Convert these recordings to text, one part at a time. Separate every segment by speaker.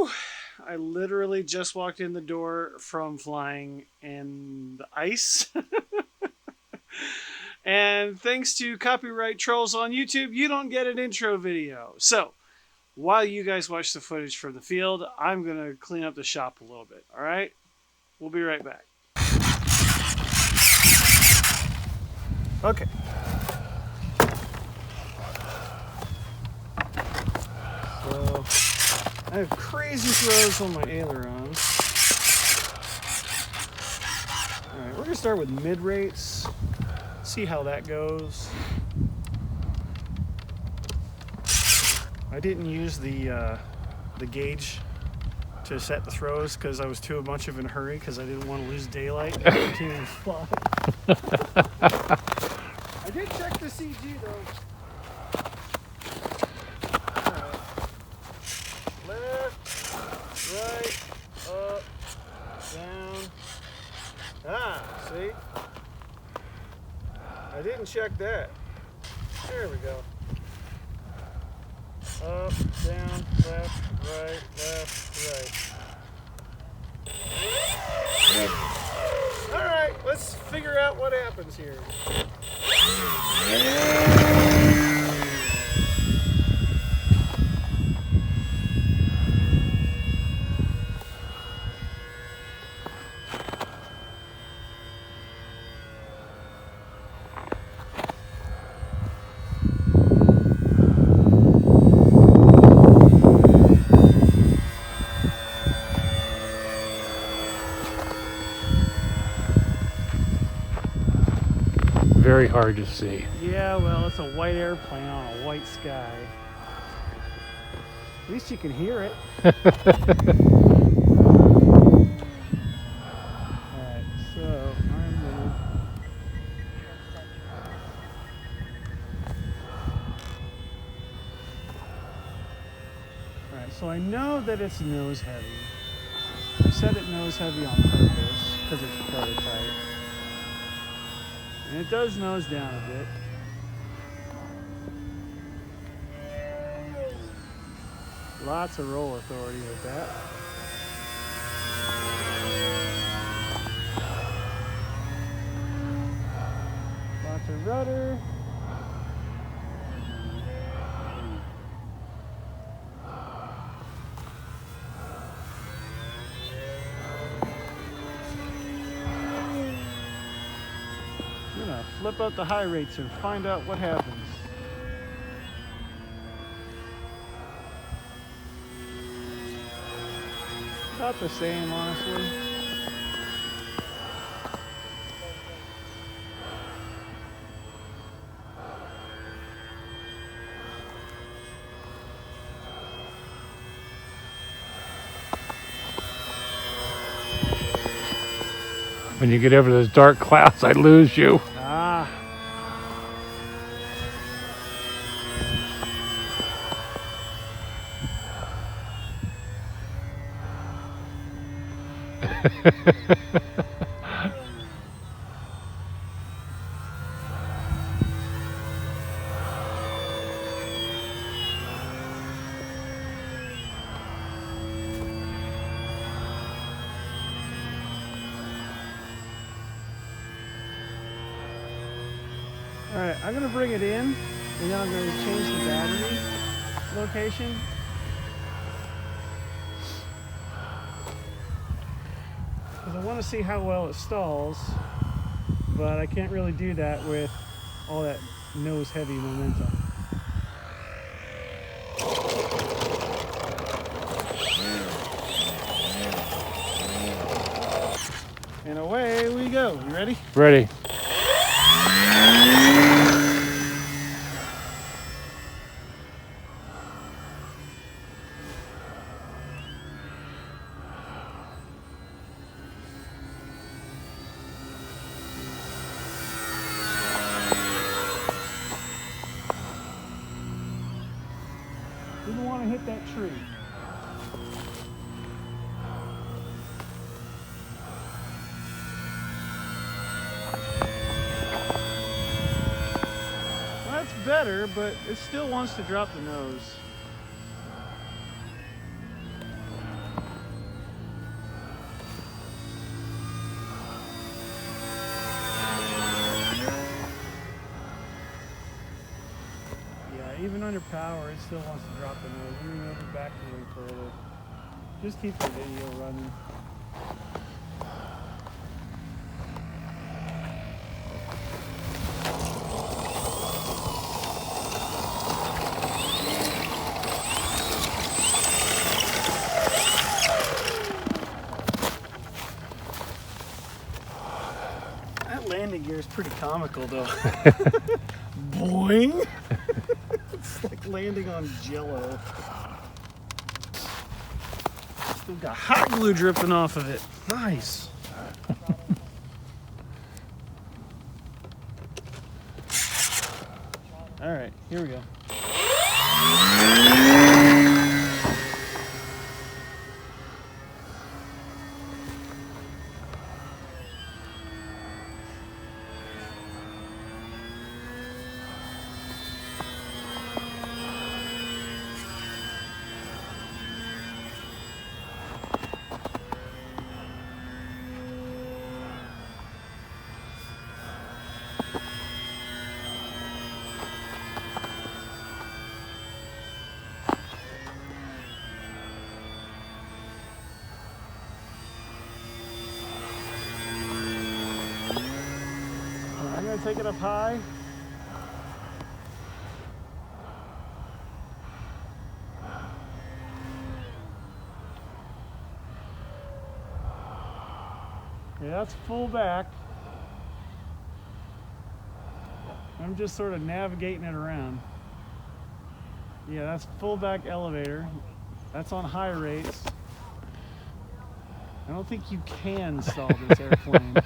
Speaker 1: Whew! I literally just walked in the door from flying in the ice. And thanks to copyright trolls on YouTube, you don't get an intro video. So, while you guys watch the footage from the field, I'm going to clean up the shop a little bit. All right? We'll be right back. Okay. So, I have crazy throws on my ailerons. All right, we're going to start with mid-rates. See how that goes. I didn't use the gauge to set the throws because I was too much of in a hurry because I didn't want to lose daylight and continue to fly. I did check the CG though. Right. Left, right, up, down. Ah, see? I didn't check that. There we go. Up, down, left, right. Alright, let's figure out what happens here.
Speaker 2: Very hard to see.
Speaker 1: Yeah, well, it's a white airplane on a white sky. At least you can hear it. Alright, so I'm gonna... Alright, so I know that it's nose heavy. I set it nose heavy on purpose because it's prototype. And it does nose down a bit. Lots of roll authority with that. Lots of rudder. I'm gonna flip out the high rates and find out what happens. About the same, honestly.
Speaker 2: When you get over those dark clouds, I lose you.
Speaker 1: Ah. Alright, I'm going to bring it in, and then I'm going to change the battery location. Because I want to see how well it stalls, but I can't really do that with all that nose heavy momentum. And away we go. You ready?
Speaker 2: Ready.
Speaker 1: Didn't want to hit that tree. Well, that's better, but it still wants to drop the nose. under power, it still wants to drop the nose. Let me move it back a little further. Just keep the video running. That landing gear is pretty comical though. Boing! It's like landing on Jello. Still got hot glue dripping off of it. Nice. All right, here we go. I'm gonna take it up high. Yeah, that's full back. I'm just sort of navigating it around. Yeah, that's full back elevator. That's on high rates. I don't think you can stall this airplane.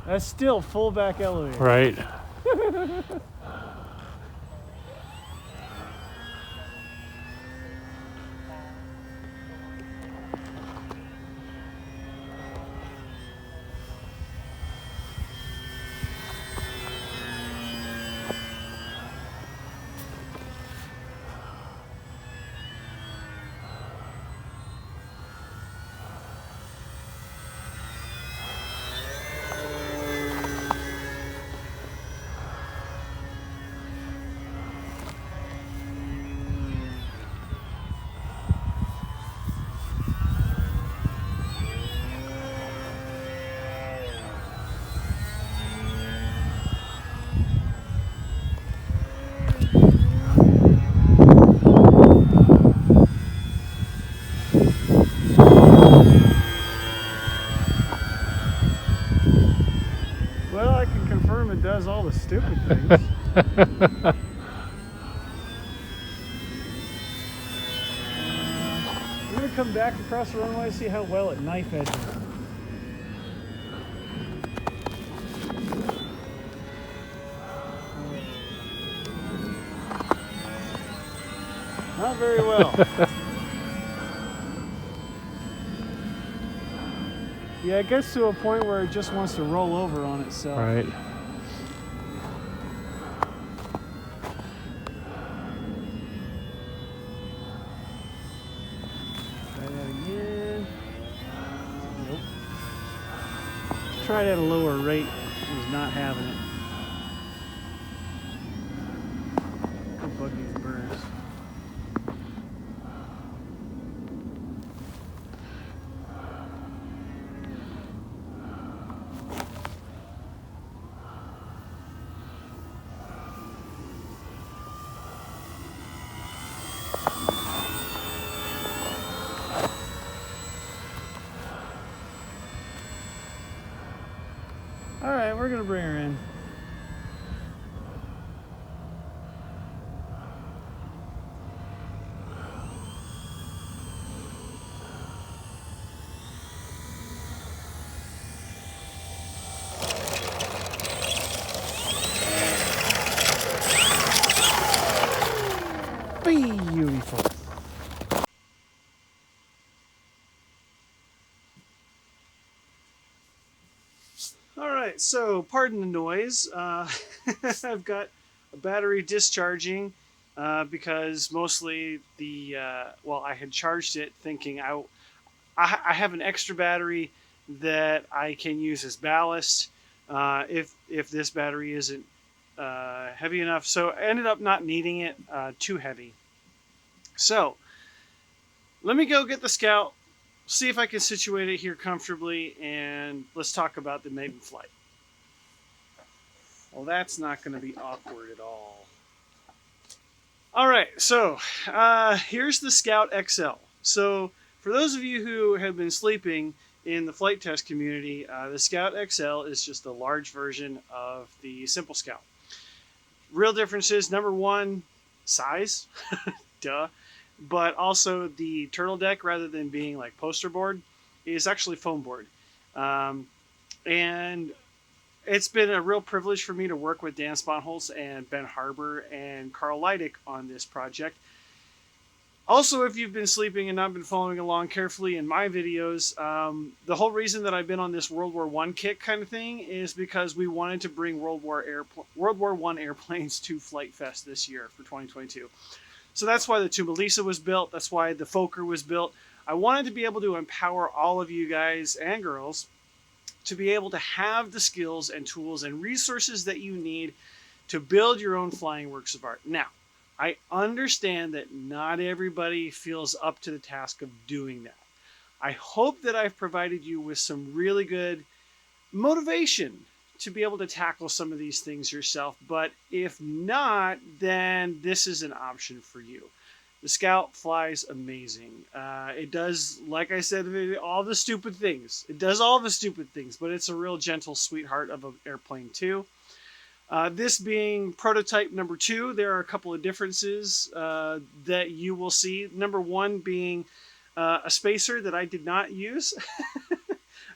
Speaker 1: That's still full back elevator.
Speaker 2: Right.
Speaker 1: Well, I can confirm it does all the stupid things. I'm gonna come back across the runway, see how well it knife edges. Not very well. Yeah, it gets to a point where it just wants to roll over on itself.
Speaker 2: Right.
Speaker 1: Try that again. Nope. Try it at a lower rate. It was not having it. Go bug these birds. All right, we're gonna bring her in. Beautiful. All right, so pardon the noise. I've got a battery discharging because mostly well, I had charged it thinking I have an extra battery that I can use as ballast if this battery isn't heavy enough. So I ended up not needing it too heavy. So let me go get the Scout, see if I can situate it here comfortably, and let's talk about the maiden flight. Well, that's not going to be awkward at all. All right, so here's the Scout XL. So for those of you who have been sleeping in the Flite Test community, the Scout XL is just a large version of the Simple Scout. Real differences: number one, size, duh, but also the turtle deck, rather than being like poster board, is actually foam board. And it's been a real privilege for me to work with Dan Sponholz and Ben Harbour and Carl Leidick on this project. Also, if you've been sleeping and not been following along carefully in my videos, the whole reason that I've been on this World War I kick kind of thing is because we wanted to bring World War I airplanes to Flite Fest this year for 2022. So that's why the Tumbalisa was built. That's why the Fokker was built. I wanted to be able to empower all of you guys and girls to be able to have the skills and tools and resources that you need to build your own flying works of art. Now, I understand that not everybody feels up to the task of doing that. I hope that I've provided you with some really good motivation to be able to tackle some of these things yourself. But if not, then this is an option for you. The Scout flies amazing. It does, like I said, all the stupid things. It does all the stupid things, but it's a real gentle sweetheart of an airplane too. This being prototype number 2, there are a couple of differences that you will see. Number 1 being a spacer that I did not use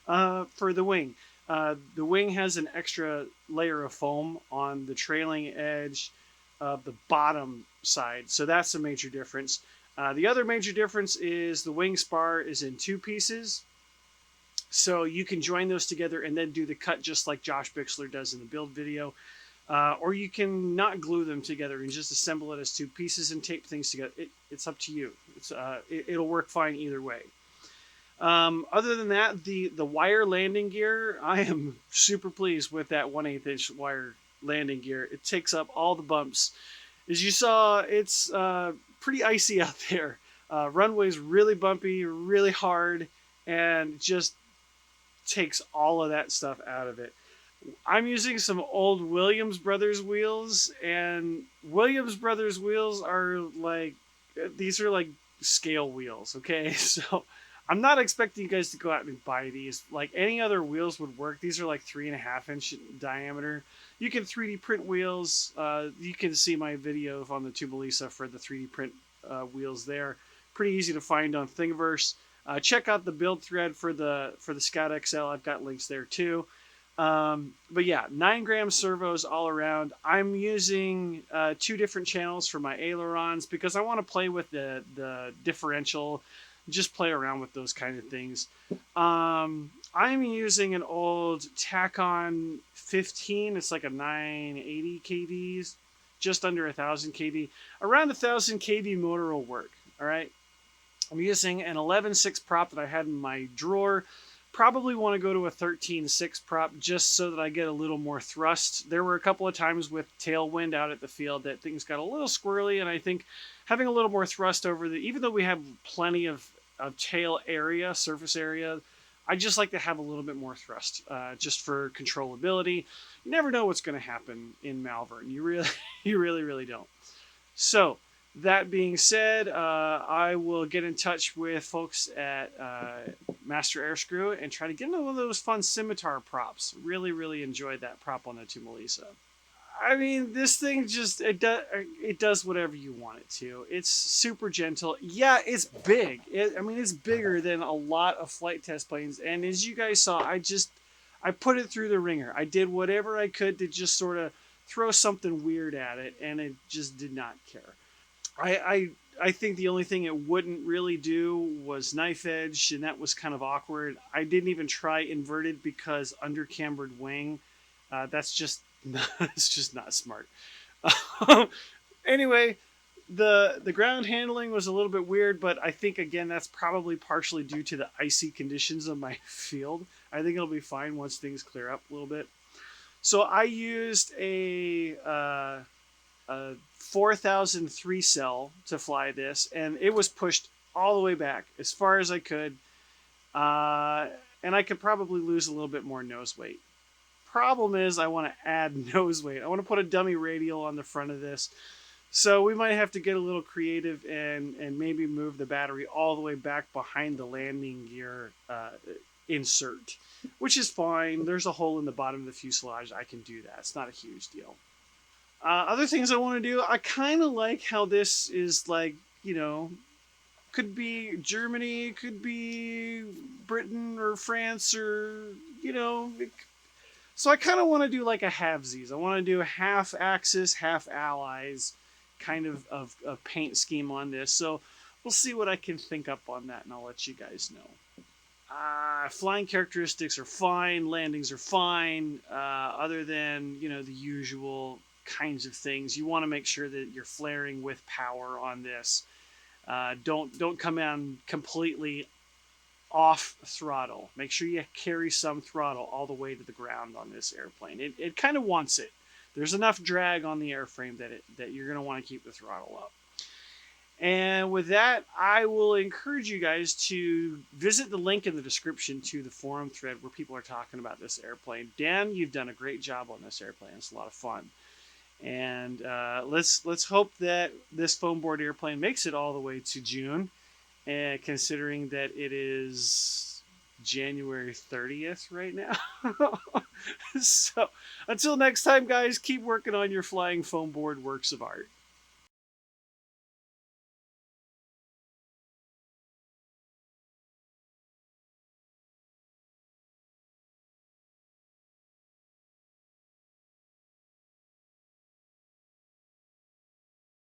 Speaker 1: for the wing. The wing has an extra layer of foam on the trailing edge of the bottom side, so that's a major difference. The other major difference is the wing spar is in 2 pieces, so you can join those together and then do the cut just like Josh Bixler does in the build video, or you can not glue them together and just assemble it as 2 pieces and tape things together. It's up to you. It'll work fine either way. Other than that, the wire landing gear, I am super pleased with that 1/8 inch wire landing gear. It takes up all the bumps. As you saw, it's pretty icy out there. Runway's really bumpy, really hard, and just takes all of that stuff out of it. I'm using some old Williams Brothers wheels, and Williams Brothers wheels are like, these are like scale wheels, okay? So I'm not expecting you guys to go out and buy these. Like any other wheels would work. These are like 3.5 inch diameter. You can 3D print wheels. You can see my video on the Tumbalisa for the 3D print wheels there. Pretty easy to find on Thingiverse. Check out the build thread for the Scout XL. I've got links there too. But yeah, 9-gram servos all around. I'm using 2 different channels for my ailerons because I want to play with the differential, just play around with those kind of things. I'm using an old Tacon 15. It's like a 980 kVs, just under 1,000 kV. Around 1,000 kV motor will work. All right. I'm using an 11.6 prop that I had in my drawer. Probably want to go to a 13.6 prop just so that I get a little more thrust. There were a couple of times with tailwind out at the field that things got a little squirrely, and I think having a little more thrust over even though we have plenty of tail area, surface area, I just like to have a little bit more thrust, just for controllability. You never know what's going to happen in Malvern. You really don't. So that being said, I will get in touch with folks at Master Airscrew and try to get into one of those fun scimitar props. Really enjoyed that prop on the Tumbalisa. I mean, this thing just, it does whatever you want it to. It's super gentle. Yeah, it's big. It's bigger than a lot of Flite Test planes. And as you guys saw, I put it through the ringer. I did whatever I could to just sort of throw something weird at it, and it just did not care. I think the only thing it wouldn't really do was knife edge, and that was kind of awkward. I didn't even try inverted because under cambered wing, that's just it's just not smart. Anyway, the ground handling was a little bit weird, but I think again that's probably partially due to the icy conditions of my field. I think it'll be fine once things clear up a little bit. So I used a 4003 cell to fly this, and it was pushed all the way back as far as I could. Uh, and I could probably lose a little bit more nose weight. Problem is, I want to add nose weight. I want to put a dummy radial on the front of this. So we might have to get a little creative and maybe move the battery all the way back behind the landing gear insert, which is fine. There's a hole in the bottom of the fuselage. I can do that. It's not a huge deal. Other things I want to do, I kind of like how this is like, you know, could be Germany, could be Britain or France or, you know. So I kind of want to do like a halvesies. I want to do a half Axis, half Allies kind of paint scheme on this. So we'll see what I can think up on that, and I'll let you guys know. Flying characteristics are fine, landings are fine, other than, you know, the usual kinds of things. You want to make sure that you're flaring with power on this. Don't come in completely off throttle. Make sure you carry some throttle all the way to the ground on this airplane. It kind of wants it. There's enough drag on the airframe that you're going to want to keep the throttle up. And with that, I will encourage you guys to visit the link in the description to the forum thread where people are talking about this airplane. Dan, you've done a great job on this airplane. It's a lot of fun. And let's hope that this foam board airplane makes it all the way to June, and considering that it is January 30th right now. So until next time, guys, keep working on your flying foam board works of art.